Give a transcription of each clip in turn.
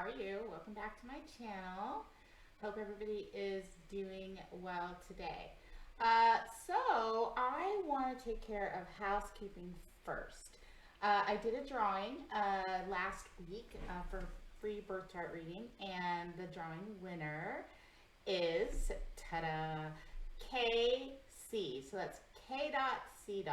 How are you? Welcome back to my channel. Hope everybody is doing well today. So I want to take care of housekeeping first. I did a drawing last week for free birth chart reading, and the drawing winner is, ta-da, KC. So that's K.C.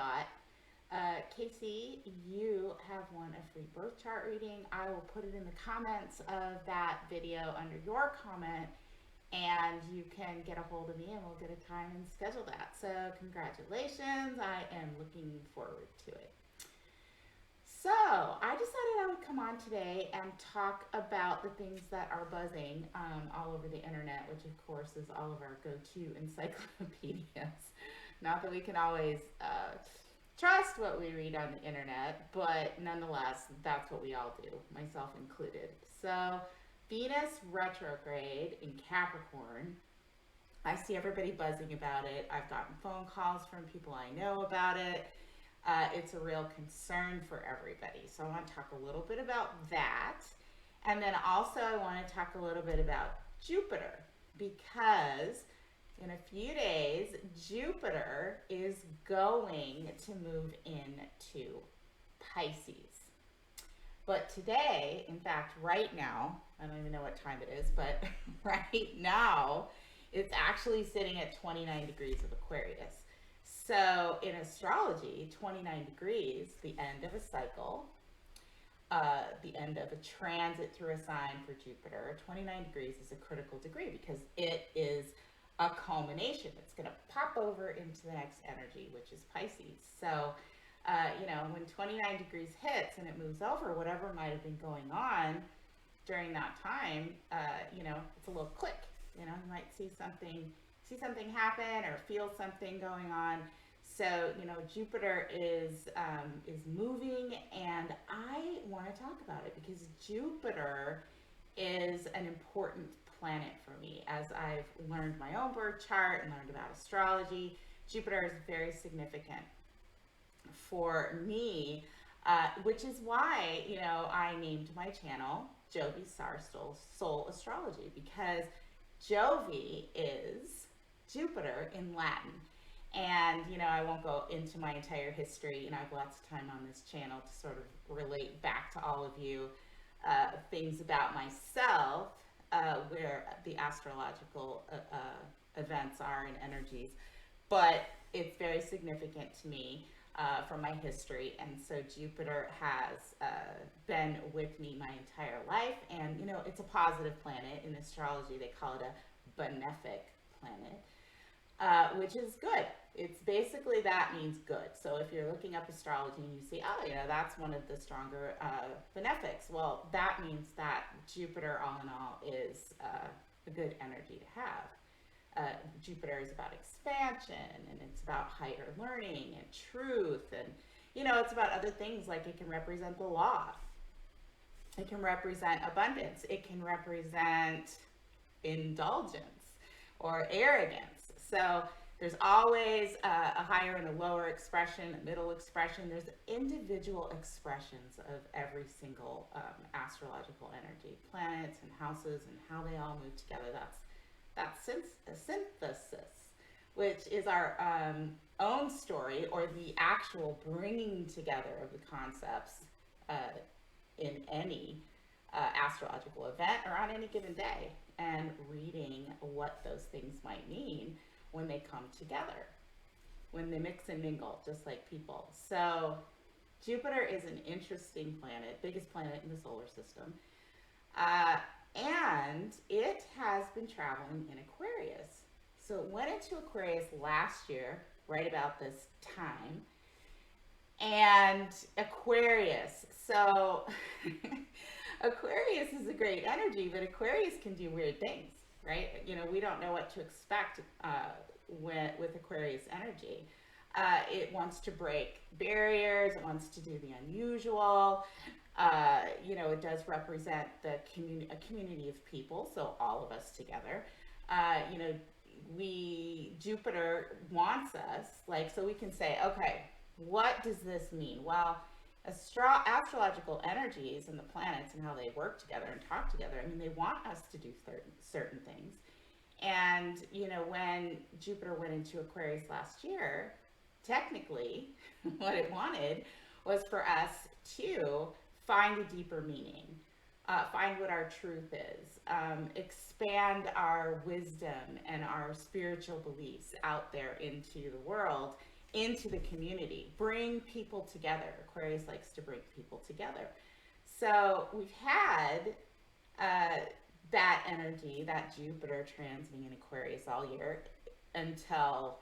Casey, you have won a free birth chart reading. I will put it in the comments of that video under your comment, and you can get a hold of me and we'll get a time and schedule that. So congratulations. I am looking forward to it. So I decided I would come on today and talk about the things that are buzzing all over the internet, which of course is all of our go-to encyclopedias. Not that we can always trust what we read on the internet, but nonetheless, that's what we all do, myself included. So, Venus retrograde in Capricorn. I see everybody buzzing about it. I've gotten phone calls from people I know about it. It's a real concern for everybody. So, I want to talk a little bit about that. And then also, I want to talk a little bit about Jupiter, because in a few days, Jupiter is going to move into Pisces. But today, in fact, right now, I don't even know what time it is, but right now, it's actually sitting at 29 degrees of Aquarius. So in astrology, 29 degrees, the end of a cycle, the end of a transit through a sign for Jupiter. 29 degrees is a critical degree because it is a culmination. It's going to pop over into the next energy, which is Pisces. So, when 29 degrees hits and it moves over, whatever might have been going on during that time, it's a little click. You might see something happen or feel something going on. So, Jupiter is moving, and I want to talk about it because Jupiter is an important planet for me. As I've learned my own birth chart and learned about astrology, Jupiter is very significant for me, which is why, I named my channel Jovi Soul Astrology, because Jovi is Jupiter in Latin. And, I won't go into my entire history, I have lots of time on this channel to sort of relate back to all of you things about myself, where the astrological events are and energies, but it's very significant to me from my history. And so Jupiter has been with me my entire life, and it's a positive planet. In astrology they call it a benefic planet, which is good. It's basically, that means good. So if you're looking up astrology and you see, that's one of the stronger benefics, well, that means that Jupiter, all in all, is a good energy to have. Jupiter is about expansion, and it's about higher learning and truth, and it's about other things, like it can represent the law, it can represent abundance, it can represent indulgence or arrogance. So there's always a higher and a lower expression, a middle expression. There's individual expressions of every single astrological energy, planets and houses, and how they all move together. That's synthesis, which is our own story, or the actual bringing together of the concepts in any astrological event or on any given day, and reading what those things might mean when they come together, when they mix and mingle, just like people. So Jupiter is an interesting planet, biggest planet in the solar system, and it has been traveling in Aquarius. So it went into Aquarius last year, right about this time. And Aquarius, so Aquarius is a great energy, but Aquarius can do weird things, right? We don't know what to expect with Aquarius energy. It wants to break barriers. It wants to do the unusual. It does represent a community of people, so all of us together. Jupiter wants us, so we can say, okay, what does this mean? Well, Astrological energies and the planets and how they work together and talk together. I mean, they want us to do certain things. And, you know, when Jupiter went into Aquarius last year, technically, what it wanted was for us to find a deeper meaning, find what our truth is, expand our wisdom and our spiritual beliefs out there into the world, into the community, bring people together. Aquarius likes to bring people together. So we've had that energy, that Jupiter transiting in Aquarius all year until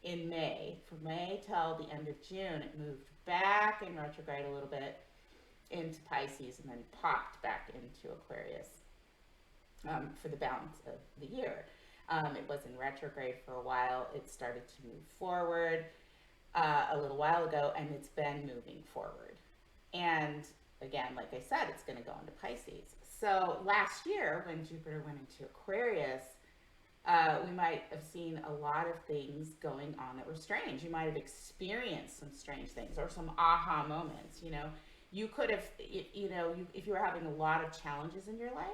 in May. From May till the end of June, it moved back in retrograde a little bit into Pisces and then popped back into Aquarius for the balance of the year. It was in retrograde for a while. It started to move forward a little while ago, and it's been moving forward. And again, like I said, it's going to go into Pisces. So last year, when Jupiter went into Aquarius, we might have seen a lot of things going on that were strange. You might have experienced some strange things or some aha moments. You know, you could have, if you were having a lot of challenges in your life,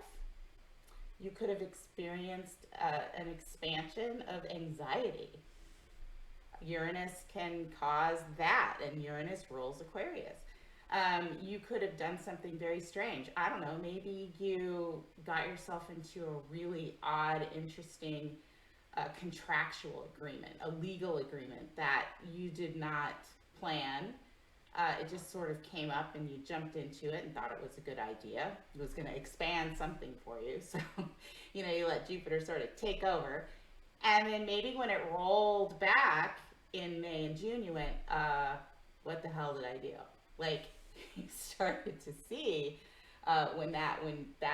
you could have experienced an expansion of anxiety. Uranus can cause that, and Uranus rules Aquarius. You could have done something very strange. I don't know, maybe you got yourself into a really odd, interesting contractual agreement, a legal agreement that you did not plan. It just sort of came up and you jumped into it and thought it was a good idea. It was going to expand something for you. So, you know, you let Jupiter sort of take over. And then maybe when it rolled back in May and June, you went, what the hell did I do? Like, you started to see when that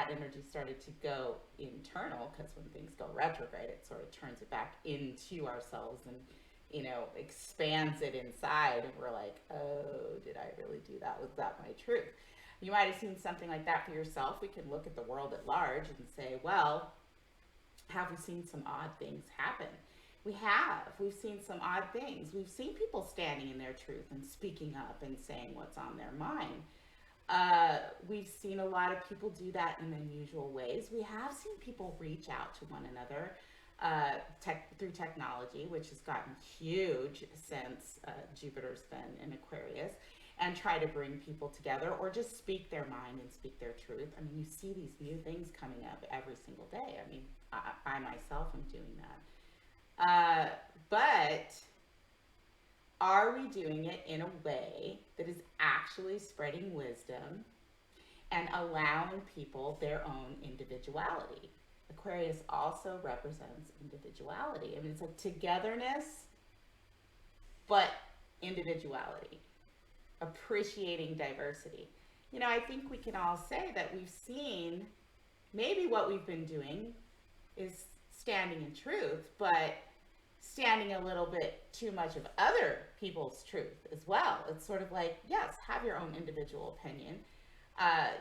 energy started to go internal, because when things go retrograde, it sort of turns it back into ourselves and, you know, expands it inside, and we're like, oh, did I really do that? Was that my truth? You might have seen something like that for yourself. We can look at the world at large and say, well, have we seen some odd things happen? We have. We've seen some odd things. We've seen people standing in their truth and speaking up and saying what's on their mind. We've seen a lot of people do that in unusual ways. We have seen people reach out to one another through technology, which has gotten huge since Jupiter's been in Aquarius, and try to bring people together or just speak their mind and speak their truth. I mean, you see these new things coming up every single day. I mean, I myself am doing that. But are we doing it in a way that is actually spreading wisdom and allowing people their own individuality? Aquarius also represents individuality. I mean, it's like togetherness, but individuality, appreciating diversity. You know, I think we can all say that we've seen maybe what we've been doing is standing in truth, but standing a little bit too much of other people's truth as well. It's sort of like, yes, have your own individual opinion.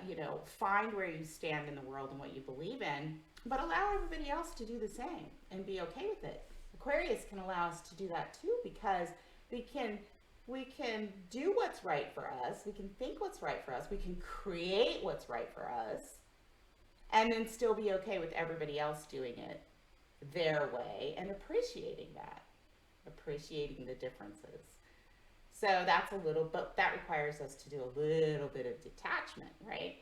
You know, find where you stand in the world and what you believe in, but allow everybody else to do the same and be okay with it. Aquarius can allow us to do that too, because we can do what's right for us. We can think what's right for us. We can create what's right for us, and then still be okay with everybody else doing it their way and appreciating that, appreciating the differences. So that's but that requires us to do a little bit of detachment, right?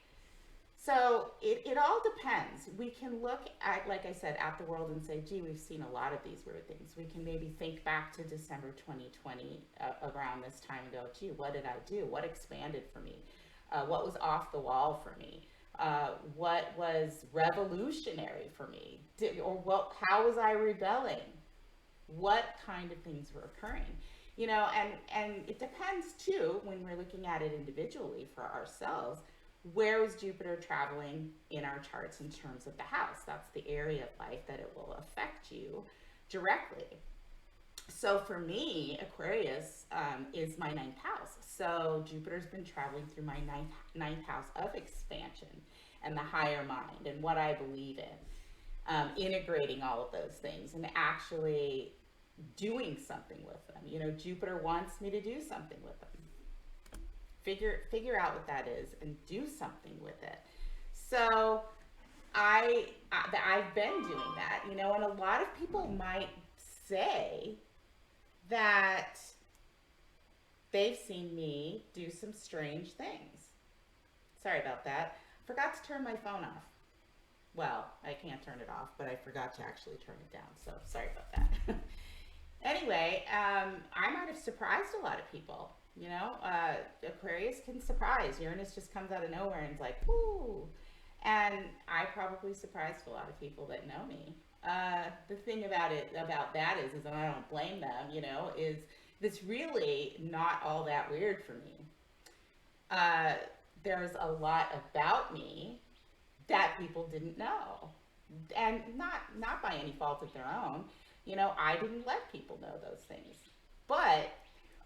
So it all depends. We can look at, like I said, at the world and say, gee, we've seen a lot of these weird things. We can maybe think back to December 2020 around this time and go, gee, what did I do? What expanded for me? What was off the wall for me? What was revolutionary for me? How was I rebelling? What kind of things were occurring? You know, and it depends too, when we're looking at it individually for ourselves, where is Jupiter traveling in our charts in terms of the house? That's the area of life that it will affect you directly. So for me, Aquarius is my ninth house. So Jupiter's been traveling through my ninth house of expansion and the higher mind and what I believe in, integrating all of those things and actually doing something with them. You know, Jupiter wants me to do something with them. figure out what that is and do something with it. So I've been doing that, you know, and a lot of people might say that they've seen me do some strange things. Sorry about that. Forgot to turn my phone off. Well, I can't turn it off, but I forgot to actually turn it down. So sorry about that. Anyway, I might have surprised a lot of people. You know, Aquarius can surprise. Uranus just comes out of nowhere and is like, whoo. And I probably surprised a lot of people that know me. The thing about that is that I don't blame them, you know, is it's really not all that weird for me. There's a lot about me that people didn't know, and not by any fault of their own. You know, I didn't let people know those things, but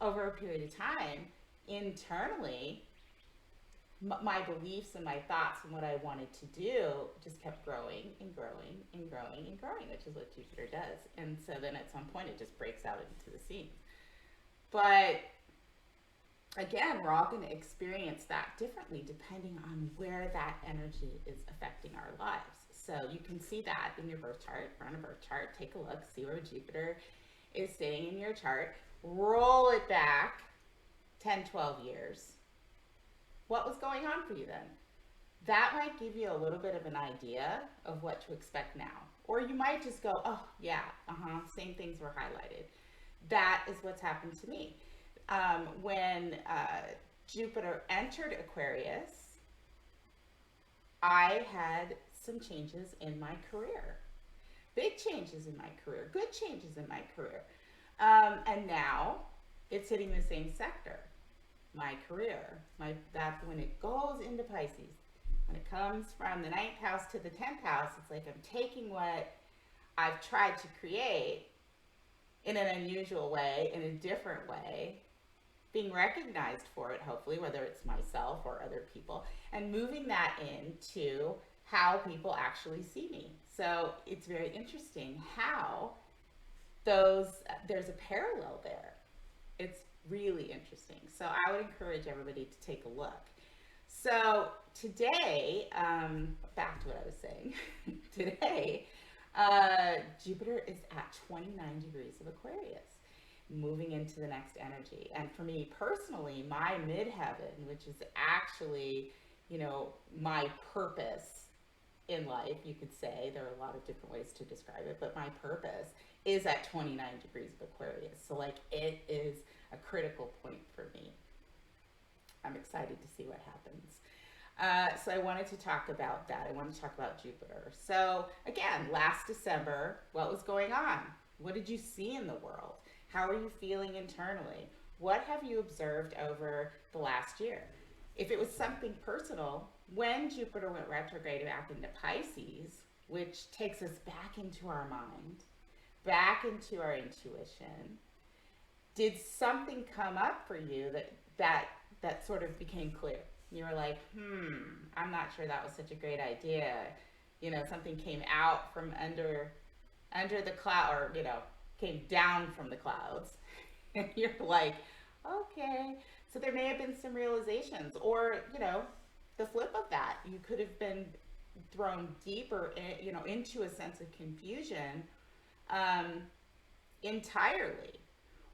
over a period of time, internally, my beliefs and my thoughts and what I wanted to do just kept growing and growing and growing and growing, which is what Jupiter does. And so then at some point it just breaks out into the scenes. But again, we're all going to experience that differently depending on where that energy is affecting our lives. So you can see that in your birth chart. Run a birth chart, take a look, see where Jupiter is staying in your chart. Roll it back 10, 12 years. What was going on for you then? That might give you a little bit of an idea of what to expect now. Or you might just go, oh yeah, same things were highlighted. That is what's happened to me. When Jupiter entered Aquarius, I had some changes in my career. Big changes in my career, good changes in my career. And now it's hitting the same sector. My career, that's when it goes into Pisces. When it comes from the 9th house to the 10th house, it's like I'm taking what I've tried to create in an unusual way, in a different way, being recognized for it, hopefully, whether it's myself or other people, and moving that into how people actually see me. So it's very interesting how there's a parallel there. It's really interesting. So I would encourage everybody to take a look. So today, back to what I was saying, today, Jupiter is at 29 degrees of Aquarius, moving into the next energy. And for me personally, my midheaven, which is actually, you know, my purpose in life, you could say, there are a lot of different ways to describe it, but my purpose is at 29 degrees of Aquarius. So like it is a critical point for me. I'm excited to see what happens. So I wanted to talk about that. I wanted to talk about Jupiter. So again, last December, what was going on? What did you see in the world? How are you feeling internally? What have you observed over the last year? If it was something personal, when Jupiter went retrograde back into Pisces, which takes us back into our mind, back into our intuition, did something come up for you that sort of became clear? You were like, I'm not sure that was such a great idea. You know, something came out from under the cloud, or, you know, came down from the clouds. And you're like, okay. So there may have been some realizations, or, you know, the flip of that. You could have been thrown deeper, you know, into a sense of confusion entirely.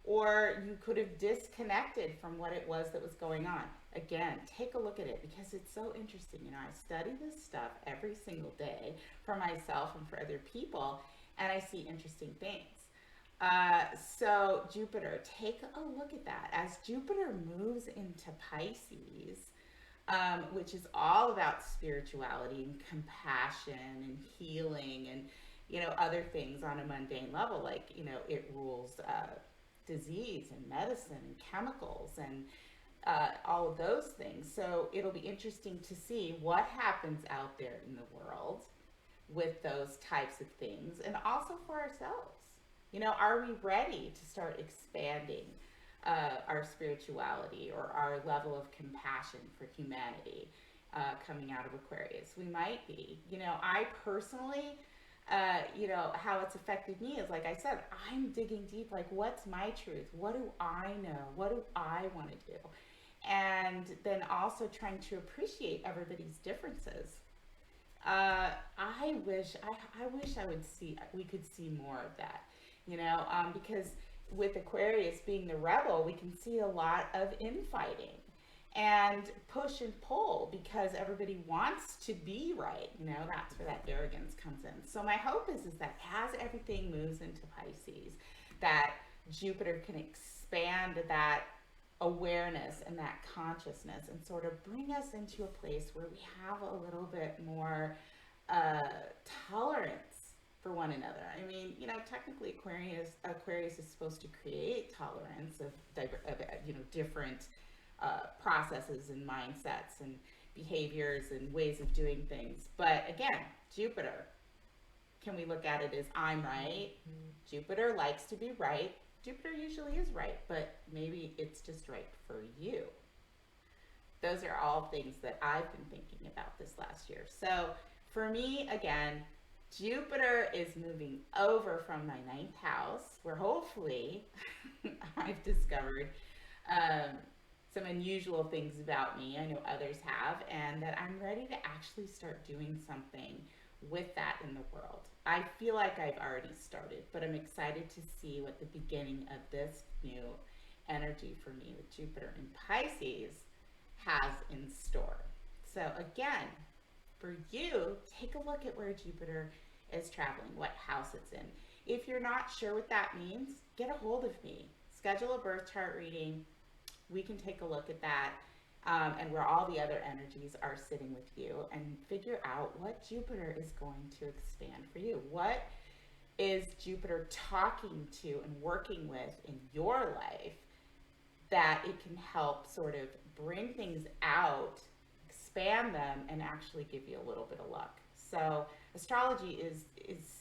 Or you could have disconnected from what it was that was going on. Again, take a look at it because it's so interesting. You know, I study this stuff every single day for myself and for other people, and I see interesting things. So Jupiter, take a look at that. As Jupiter moves into Pisces, which is all about spirituality and compassion and healing and, you know, other things on a mundane level, like, you know, it rules disease and medicine and chemicals and all of those things. So it'll be interesting to see what happens out there in the world with those types of things, and also for ourselves. You know, are we ready to start expanding our spirituality or our level of compassion for humanity coming out of Aquarius? We might be. You know, I personally, you know, how it's affected me is, like I said, I'm digging deep, like, what's my truth? What do I know? What do I want to do? and then also trying to appreciate everybody's differences. I wish we could see more of that, because with Aquarius being the rebel, we can see a lot of infighting and push and pull because everybody wants to be right. That's where that arrogance comes in. So my hope is that as everything moves into Pisces, that Jupiter can expand that awareness and that consciousness and sort of bring us into a place where we have a little bit more uh, tolerance for one another. I mean, technically Aquarius is supposed to create tolerance of different processes and mindsets and behaviors and ways of doing things. But again, Jupiter, can we look at it as I'm right? Jupiter likes to be right. Jupiter usually is right, but maybe it's just right for you. Those are all things that I've been thinking about this last year. So for me, again, Jupiter is moving over from my ninth house, where hopefully I've discovered some unusual things about me. I know others have, and that I'm ready to actually start doing something with that in the world. I feel like I've already started, but I'm excited to see what the beginning of this new energy for me with Jupiter in Pisces has in store. So again, for you, take a look at where Jupiter is traveling, what house it's in. If you're not sure what that means, get a hold of me. Schedule a birth chart reading. We can take a look at that, and where all the other energies are sitting with you, and figure out what Jupiter is going to expand for you. What is Jupiter talking to and working with in your life that it can help sort of bring things out, expand them, and actually give you a little bit of luck. So astrology is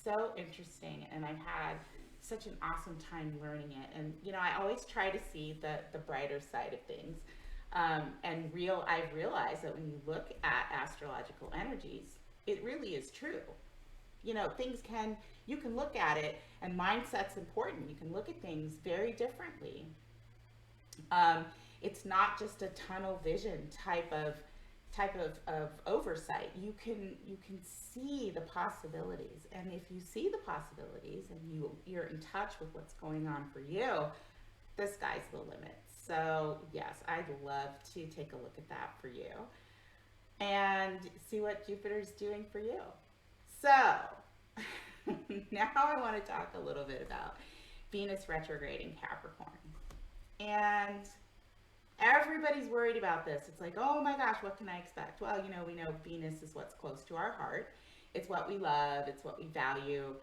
so interesting, and I've had such an awesome time learning it. And I always try to see the brighter side of things. I've realized that when you look at astrological energies, it really is true. You can look at it, and mindset's important. You can look at things very differently. It's not just a tunnel vision type of oversight. You can see the possibilities, and if you see the possibilities and you're in touch with what's going on for you, the sky's the limit. So yes, I'd love to take a look at that for you and see what Jupiter's doing for you. So now I want to talk a little bit about Venus retrograde in Capricorn. And everybody's worried about this. It's like, oh my gosh, what can I expect? Well, we know Venus is what's close to our heart. It's what we love. It's what we value.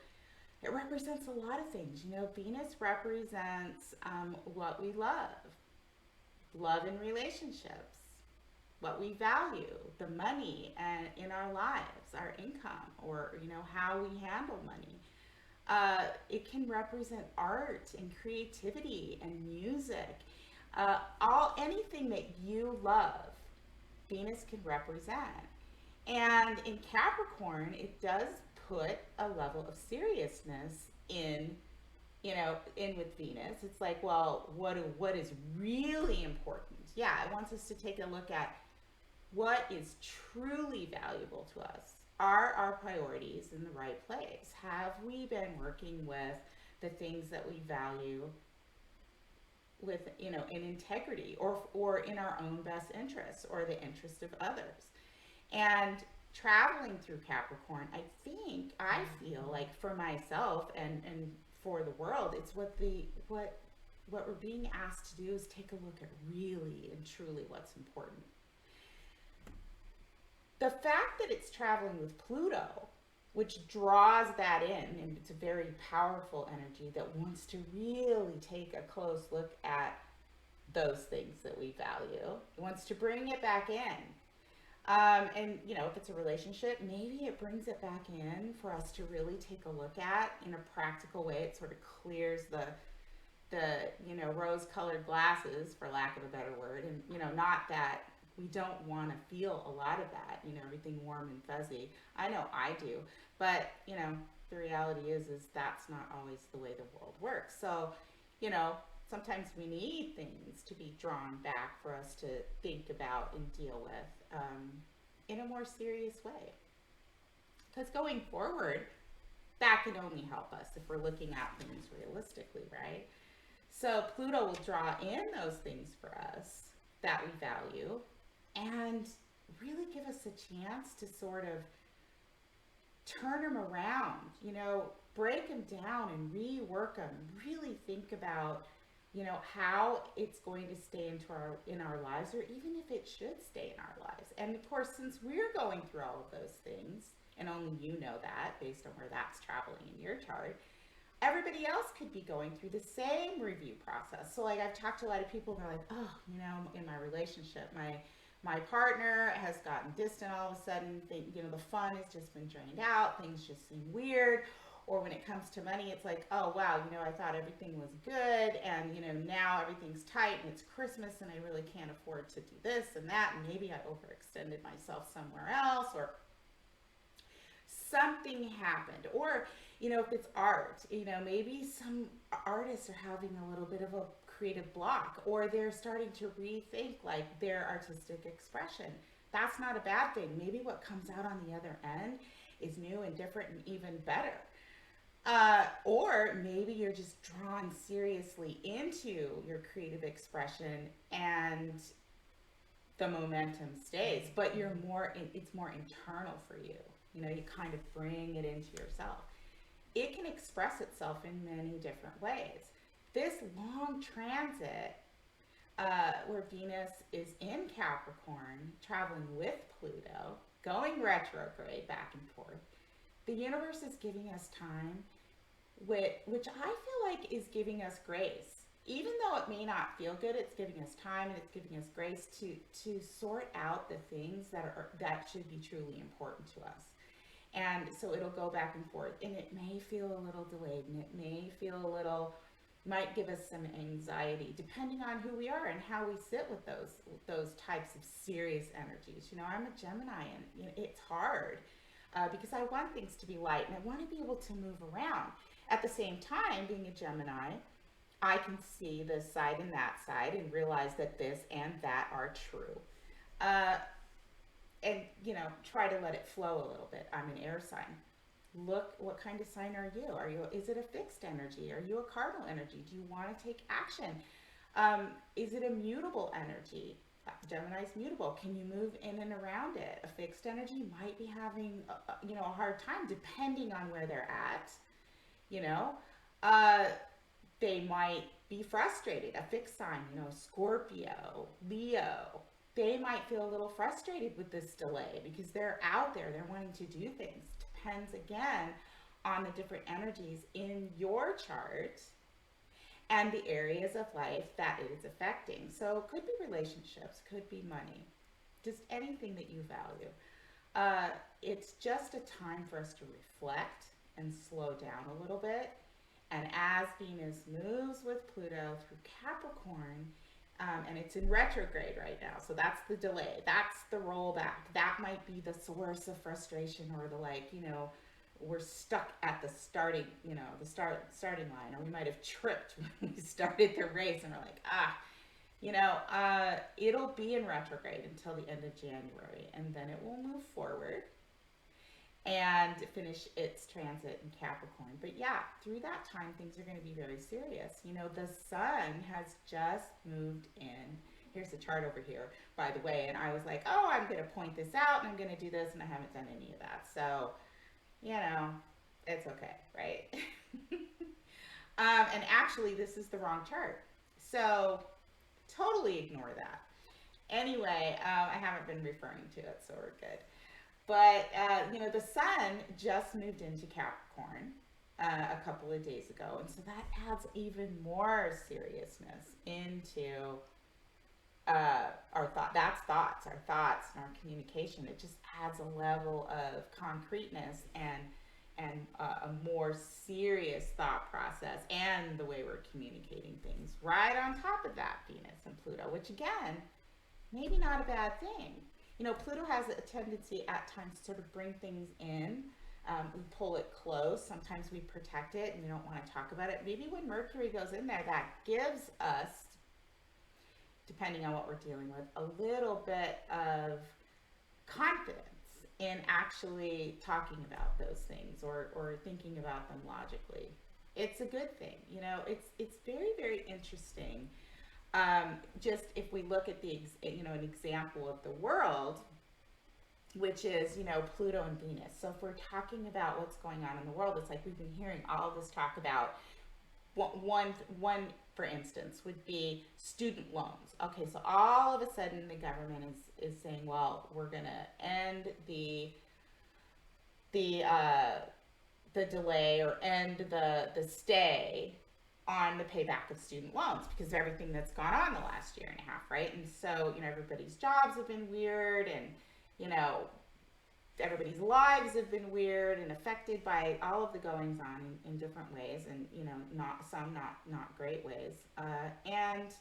It represents a lot of things. Venus represents what we love in relationships, what we value, the money and in our lives, our income, or how we handle money. It can represent art and creativity and music. Anything that you love, Venus can represent. And in Capricorn, it does put a level of seriousness in with Venus. It's like, well, what is really important? Yeah, it wants us to take a look at what is truly valuable to us. Are our priorities in the right place? Have we been working with the things that we value with in integrity, or in our own best interests, or the interest of others? And traveling through Capricorn, I feel like for myself and for the world, it's what we're being asked to do is take a look at really and truly what's important. The fact that it's traveling with Pluto, which draws that in, and it's a very powerful energy that wants to really take a close look at those things that we value. It wants to bring it back in. And if it's a relationship, maybe it brings it back in for us to really take a look at in a practical way. It sort of clears the rose-colored glasses, for lack of a better word. And not that we don't want to feel a lot of that, everything warm and fuzzy. I know I do, but the reality is that's not always the way the world works. So sometimes we need things to be drawn back for us to think about and deal with in a more serious way. Because going forward, that can only help us if we're looking at things realistically, right? So Pluto will draw in those things for us that we value and really give us a chance to sort of turn them around, you know, break them down and rework them, really think about, you know, how it's going to stay in our lives, or even if it should stay in our lives. And of course, since we're going through all of those things, and only you know that based on where that's traveling in your chart, everybody else could be going through the same review process. So like I've talked to a lot of people and they're like, oh, you know, in my relationship, my partner has gotten distant all of a sudden. You know, the fun has just been drained out. Things just seem weird. Or when it comes to money, it's like, oh, wow, you know, I thought everything was good. And, you know, now everything's tight and it's Christmas and I really can't afford to do this and that. And maybe I overextended myself somewhere else, or something happened. Or, you know, if it's art, you know, maybe some artists are having a little bit of a creative block, or they're starting to rethink like their artistic expression. That's not a bad thing. Maybe what comes out on the other end is new and different and even better. Or maybe you're just drawn seriously into your creative expression and the momentum stays, but it's more internal for you. You know, you kind of bring it into yourself. It can express itself in many different ways. This long transit, where Venus is in Capricorn, traveling with Pluto, going retrograde back and forth, the universe is giving us time, which I feel like is giving us grace. Even though it may not feel good, it's giving us time and it's giving us grace to sort out the things that should be truly important to us. And so it'll go back and forth, and it may feel a little delayed, and it may feel a little, might give us some anxiety, depending on who we are and how we sit with those types of serious energies. You know, I'm a Gemini, and you know, it's hard because I want things to be light, and I want to be able to move around. At the same time, being a Gemini, I can see this side and that side and realize that this and that are true. And, you know, try to let it flow a little bit. I'm an air sign. Look, what kind of sign are you? Is it a fixed energy? Are you a cardinal energy? Do you want to take action? Is it a mutable energy? Gemini's mutable. Can you move in and around it? A fixed energy might be having, a hard time depending on where they're at. You know, they might be frustrated. A fixed sign, you know, Scorpio, Leo, they might feel a little frustrated with this delay because they're out there, they're wanting to do things. Depends again on the different energies in your chart and the areas of life that it is affecting. So it could be relationships, could be money, just anything that you value. It's just a time for us to reflect and slow down a little bit. And as Venus moves with Pluto through Capricorn, and it's in retrograde right now, so that's the delay, that's the rollback, that might be the source of frustration, or the we're stuck at the starting line, or we might have tripped when we started the race and we're like, it'll be in retrograde until the end of January, and then it will move forward and finish its transit in Capricorn. But yeah, through that time, things are going to be very serious. You know, the sun has just moved in. Here's the chart over here, by the way. And I was like, oh, I'm going to point this out and I'm going to do this. And I haven't done any of that. So, you know, it's okay, right? And actually, this is the wrong chart. So totally ignore that. Anyway, I haven't been referring to it, so we're good. But, the sun just moved into Capricorn a couple of days ago. And so that adds even more seriousness into our thoughts and our communication. It just adds a level of concreteness and a more serious thought process and the way we're communicating things. Right on top of that, Venus and Pluto, which again, maybe not a bad thing. You know, Pluto has a tendency at times to sort of bring things in We pull it close. Sometimes we protect it and we don't want to talk about it. Maybe when Mercury goes in there, that gives us, depending on what we're dealing with, a little bit of confidence in actually talking about those things, or thinking about them logically. It's a good thing. It's very, very interesting. Just if we look at an example of the world, which is, Pluto and Venus. So if we're talking about what's going on in the world, it's like we've been hearing all this talk about one, for instance, would be student loans. Okay, so all of a sudden the government is saying, well, we're going to end the delay, or end the stay on the payback of student loans because of everything that's gone on the last year and a half, right? And so, everybody's jobs have been weird, and, everybody's lives have been weird and affected by all of the goings on in different ways, and, not great ways. And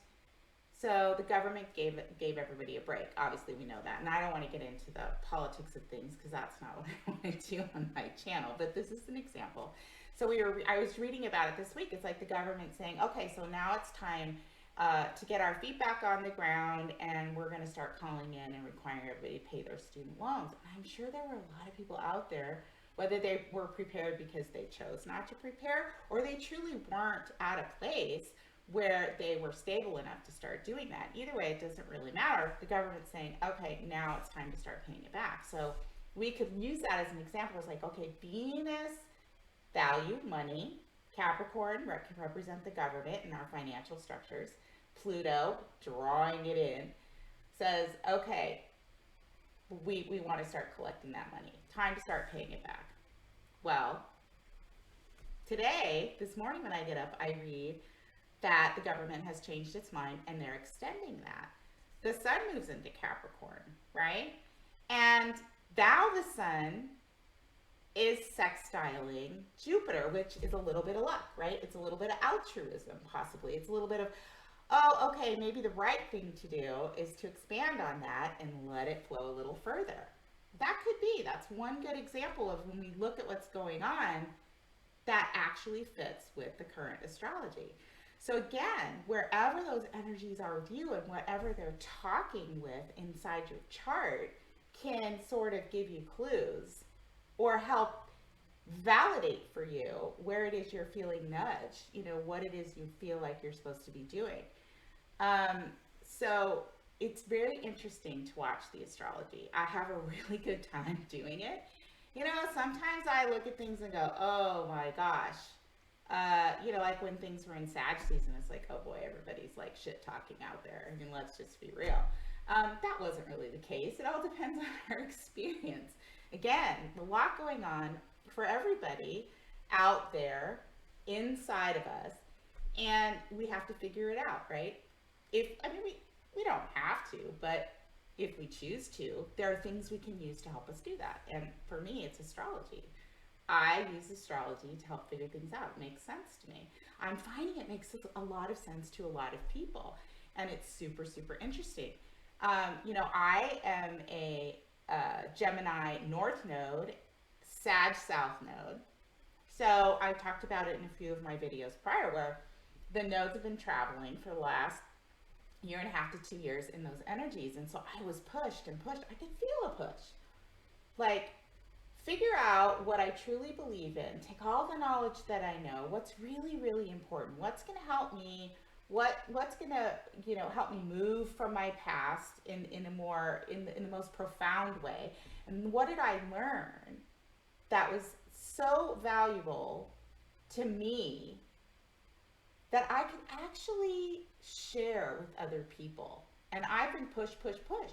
so the government gave everybody a break. Obviously, we know that. And I don't want to get into the politics of things because that's not what I want to do on my channel. But this is an example. So I was reading about it this week. It's like the government saying, okay, so now it's time to get our feet back on the ground, and we're going to start calling in and requiring everybody to pay their student loans. And I'm sure there were a lot of people out there, whether they were prepared because they chose not to prepare, or they truly weren't at a place where they were stable enough to start doing that. Either way, it doesn't really matter. The government's saying, okay, now it's time to start paying it back. So we could use that as an example. It's like, okay, Venus valued money. Capricorn can represent the government and our financial structures. Pluto, drawing it in, says, okay, we want to start collecting that money. Time to start paying it back. Well, today, this morning when I get up, I read that the government has changed its mind and they're extending that. The sun moves into Capricorn, right? And now the sun is sextiling Jupiter, which is a little bit of luck, right? It's a little bit of altruism, possibly. It's a little bit of, oh, okay, maybe the right thing to do is to expand on that and let it flow a little further. That could be. That's one good example of when we look at what's going on, that actually fits with the current astrology. So again, wherever those energies are with you and whatever they're talking with inside your chart can sort of give you clues or help validate for you where it is you're feeling nudged, what it is you feel like you're supposed to be doing. So it's very interesting to watch the astrology. I have a really good time doing it. Sometimes I look at things and go, oh my gosh. Like when things were in Sag season, it's like, oh boy, everybody's like shit talking out there. I mean, let's just be real. That wasn't really the case. It all depends on our experience. Again, a lot going on for everybody out there inside of us, and we have to figure it out, right? We don't have to, but if we choose to, there are things we can use to help us do that. And for me, it's astrology. I use astrology to help figure things out. It makes sense to me. I'm finding it makes a lot of sense to a lot of people, and it's super, super interesting. I am a Gemini North Node, Sag South Node. So I talked about it in a few of my videos prior, where the nodes have been traveling for the last year and a half to 2 years in those energies. And so I was pushed and pushed. I could feel a push. Like, figure out what I truly believe in. Take all the knowledge that I know. What's really, really important. What's going to help me? What's going to, help me move from my past in the most profound way? And what did I learn that was so valuable to me that I can actually share with other people? And I've been push,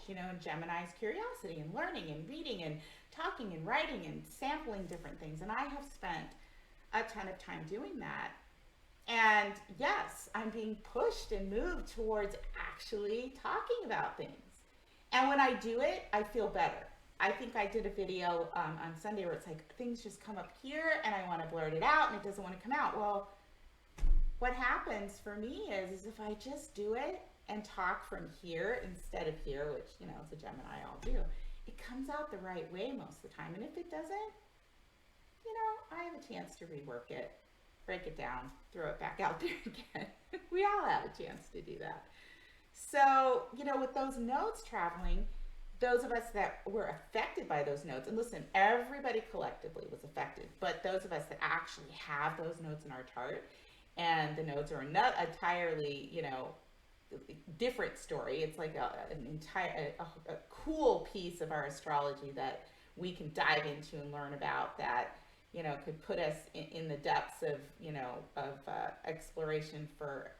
in Gemini's curiosity and learning and reading and talking and writing and sampling different things. And I have spent a ton of time doing that. And yes, I'm being pushed and moved towards actually talking about things. And when I do it, I feel better. I think I did a video on Sunday where it's like things just come up here and I want to blurt it out and it doesn't want to come out. Well, what happens for me is if I just do it and talk from here instead of here, which, as a Gemini I'll do, it comes out the right way most of the time. And if it doesn't, I have a chance to rework it, break it down, throw it back out there again. We all have a chance to do that. So, with those nodes traveling, those of us that were affected by those nodes, and listen, everybody collectively was affected, but those of us that actually have those nodes in our chart, and the nodes are not entirely, different story. It's like an entire, a cool piece of our astrology that we can dive into and learn about that, could put us in the depths of, exploration for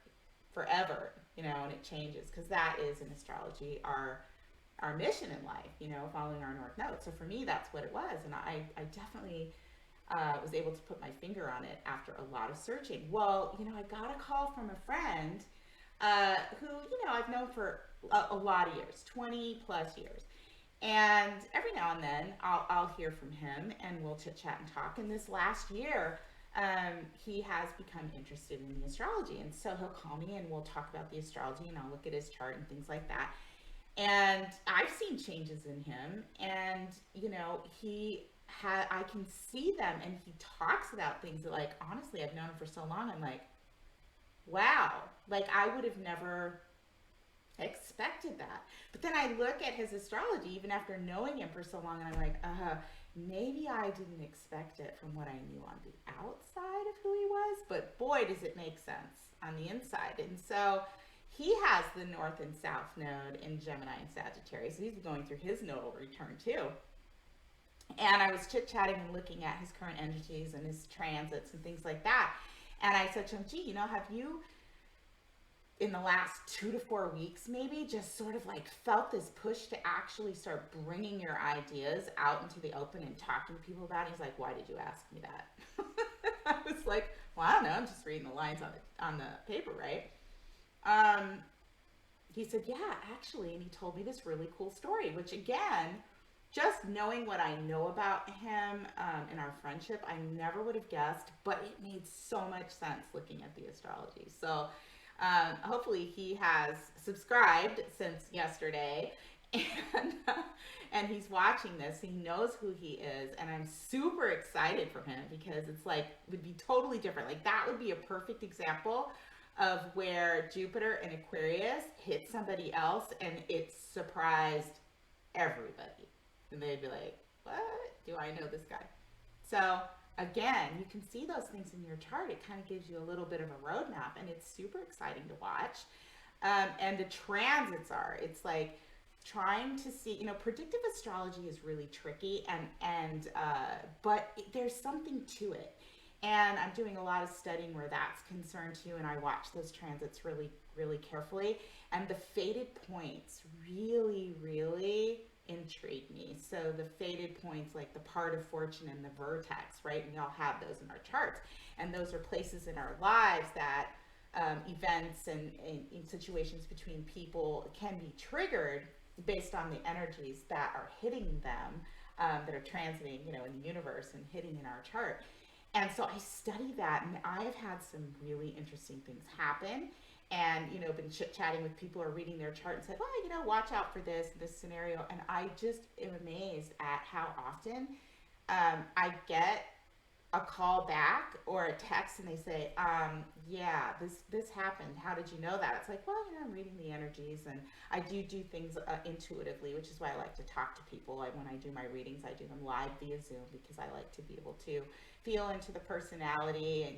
forever, and it changes because that is in astrology our mission in life, following our North Node. So for me, that's what it was. And I definitely was able to put my finger on it after a lot of searching. Well, I got a call from a friend who, I've known for a lot of years, 20 plus years. And every now and then I'll hear from him and we'll chit chat and talk. And this last year, he has become interested in the astrology. And so he'll call me and we'll talk about the astrology and I'll look at his chart and things like that. And I've seen changes in him, and I can see them, and he talks about things that, like, honestly, I've known him for so long. I'm like, wow, like I would have never expected that. But then I look at his astrology, even after knowing him for so long, and I'm like, maybe I didn't expect it from what I knew on the outside of who he was, but boy, does it make sense on the inside. And so he has the North and South node in Gemini and Sagittarius. So he's going through his nodal return too. And I was chit-chatting and looking at his current energies and his transits and things like that. And I said to him, gee, have you, in the last 2 to 4 weeks, maybe just sort of like felt this push to actually start bringing your ideas out into the open and talking to people about it? He's like, why did you ask me that? I was like, well, I don't know. I'm just reading the lines on the paper, right? He said, yeah, actually, and he told me this really cool story, which again, just knowing what I know about him and our friendship, I never would have guessed, but it made so much sense looking at the astrology. So hopefully he has subscribed since yesterday and he's watching this. He knows who he is, and I'm super excited for him because it's like, it would be totally different. Like that would be a perfect example of where Jupiter and Aquarius hit somebody else and it surprised everybody. And they'd be like, what? Do I know this guy? So again, you can see those things in your chart. It kind of gives you a little bit of a roadmap, and it's super exciting to watch. And the transits it's like trying to see, predictive astrology is really tricky, but there's something to it. And I'm doing a lot of studying where that's concerned too, and I watch those transits really, really carefully. And the fated points really, really intrigue me. So the fated points, like the part of fortune and the vertex, right? And we all have those in our charts. And those are places in our lives that events and in situations between people can be triggered based on the energies that are hitting them, that are transiting, in the universe and hitting in our chart. And so I study that, and I have had some really interesting things happen, and, been chit-chatting with people who are reading their chart and said, well, watch out for this scenario. And I just am amazed at how often I get a call back or a text and they say, yeah, this happened. How did you know that? It's like, well, I'm reading the energies, and I do things intuitively, which is why I like to talk to people. When I do my readings, I do them live via Zoom because I like to be able to feel into the personality and,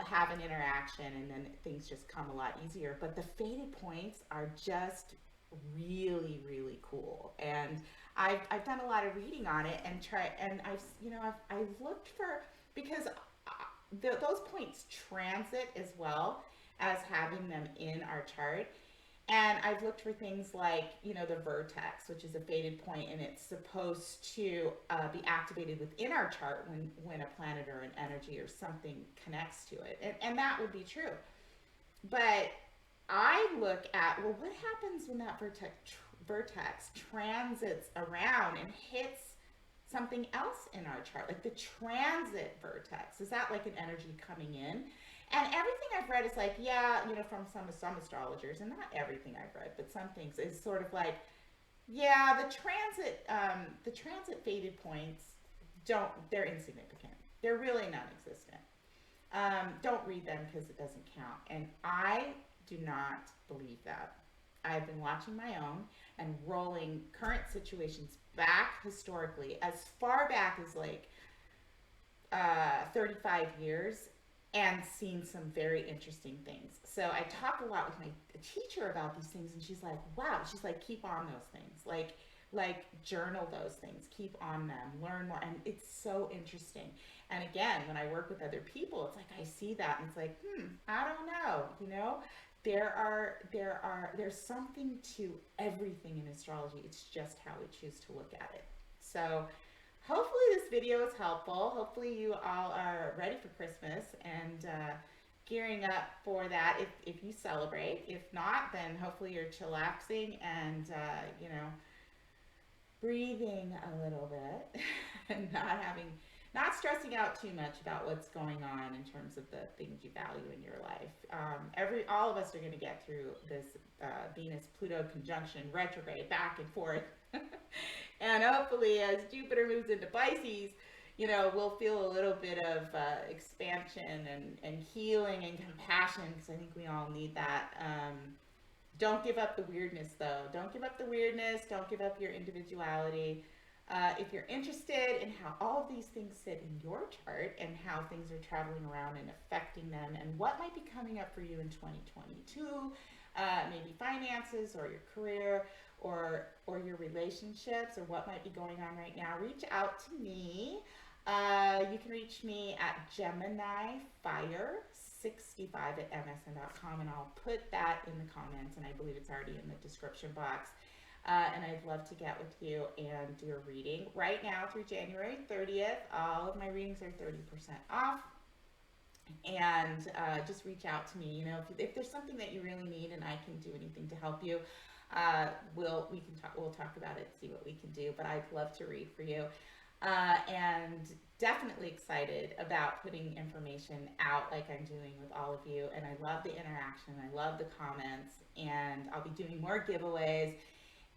have an interaction, and then things just come a lot easier. But the fated points are just really, really cool. And I've done a lot of reading on it and I've looked for, because those points transit as well as having them in our chart. And I've looked for things like, the vertex, which is a fated point, and it's supposed to be activated within our chart when a planet or an energy or something connects to it. And that would be true. But I look at, well, what happens when that vertex transits around and hits something else in our chart, like the transit vertex? Is that like an energy coming in? And everything I've read is like, yeah, from some astrologers, and not everything I've read, but some things is sort of like, yeah, the transit fated points they're insignificant. They're really non-existent. Don't read them because it doesn't count. And I do not believe that. I've been watching my own and rolling current situations back historically as far back as like 35 years and seen some very interesting things. So I talk a lot with my teacher about these things, and she's like, wow, she's like, keep on those things. Like journal those things, keep on them, learn more. And it's so interesting. And again, when I work with other people, it's like I see that and it's like, I don't know, you know? There's something to everything in astrology. It's just how we choose to look at it. So hopefully this video is helpful. Hopefully you all are ready for Christmas and gearing up for that if you celebrate. If not, then hopefully you're chillaxing and, you know, breathing a little bit and not stressing out too much about what's going on in terms of the things you value in your life. All of us are going to get through this Venus-Pluto conjunction, retrograde, back and forth. And hopefully as Jupiter moves into Pisces, you know, we'll feel a little bit of expansion and healing and compassion, because I think we all need that. Don't give up the weirdness, though. Don't give up the weirdness. Don't give up your individuality. If you're interested in how all of these things sit in your chart and how things are traveling around and affecting them and what might be coming up for you in 2022, maybe finances or your career or your relationships or what might be going on right now, reach out to me. You can reach me at GeminiFire65@msn.com, and I'll put that in the comments, and I believe it's already in the description box. And I'd love to get with you and do a reading. Right now through January 30th, all of my readings are 30% off. And just reach out to me. You know, if there's something that you really need and I can do anything to help you, we'll talk about it, see what we can do. But I'd love to read for you. And definitely excited about putting information out like I'm doing with all of you. And I love the interaction. I love the comments. And I'll be doing more giveaways.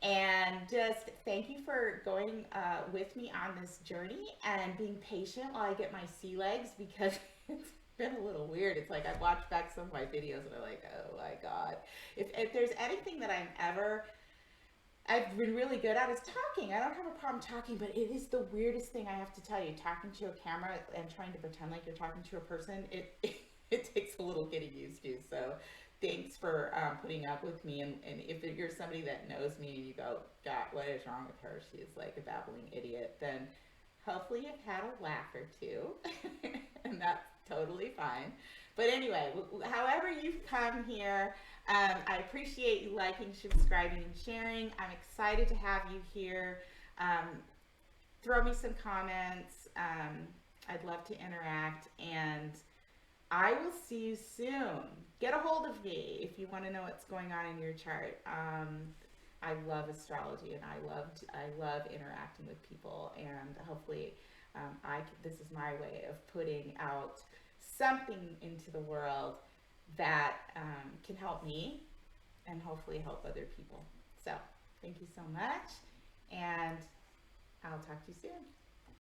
And just thank you for going with me on this journey and being patient while I get my sea legs, because it's been a little weird. It's like I've watched back some of my videos and I'm like, oh my God. If there's anything that I've been really good at is talking. I don't have a problem talking, but it is the weirdest thing, I have to tell you. Talking to a camera and trying to pretend like you're talking to a person, it takes a little getting used to. So thanks for putting up with me. And if you're somebody that knows me and you go, God, what is wrong with her? She is like a babbling idiot. Then hopefully you've had a laugh or two. And that's totally fine. But anyway, however you've come here, I appreciate you liking, subscribing, and sharing. I'm excited to have you here. Throw me some comments. I'd love to interact. And I will see you soon. Get a hold of me if you want to know what's going on in your chart. I love astrology, and I love interacting with people, and hopefully this is my way of putting out something into the world that can help me and hopefully help other people. So thank you so much, and I'll talk to you soon.